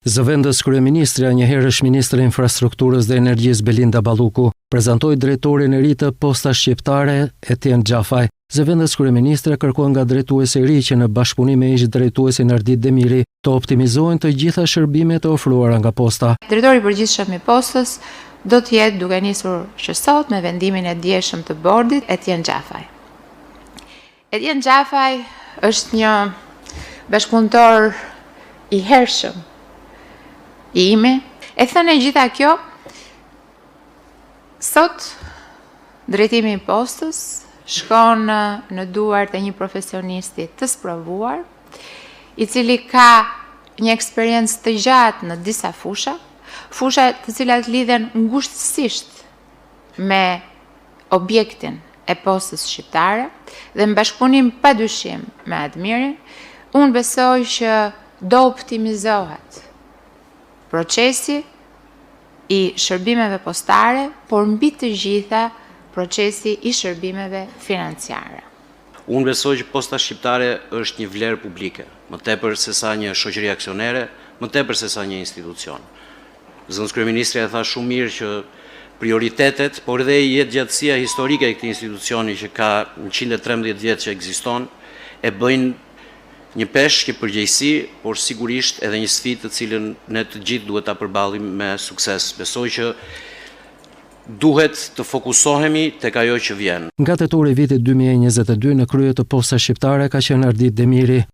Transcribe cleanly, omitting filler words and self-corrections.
Zëvendës kryeministrja, njëherësh ministre e infrastrukturës dhe energjisë Belinda Balluku, prezantoi drejtorin e ri të Postas Shqiptare, Etienne Xhafaj. Zëvendës kryeministre kërkon nga drejtuesi i ri që në bashkëpunim me ish drejtuesin Ardit Demiri të optimizojnë të gjitha shërbimet e ofruara nga Posta. Drejtori i përgjithshëm i Postës do të jetë duke nisur që sot me vendimin e dieshëm të bordit Etienne Xhafaj. Etienne Xhafaj është një bashkëpunëtor i hershëm i imi. E thënë e gjitha kjo, sot drejtimi i Postës shkon në duart e një profesionisti të sprovuar, i cili ka një eksperiencë të gjatë në disa fusha të cilat lidhen ngushtësisht me objektin e Postës shqiptare dhe në bashkëpunim padyshim me Admirin, unë besoj që do optimizohet procesi i shërbimeve postare, por mbi të gjitha procesi i shërbimeve financiare. Unë besoj që Posta Shqiptare është një vlerë publike, më tepër se sa një shoqëri aksionere, më tepër se sa një institucion. Zëvendës kryeministri e tha shumë mirë që prioritetet, por edhe jetëgjatësia historike e këtij institucioni që ka 113 vjet që ekziston, e bëjnë një peshë, një përgjegjësi, por sigurisht edhe një sfidë të cilën ne të gjithë duhet ta përballim me sukses. Besoj që duhet të fokusohemi tek ajo që vjen. Nga tetori i vitit 2022 në krye të Postës Shqiptare ka qenë Ardit Demiri.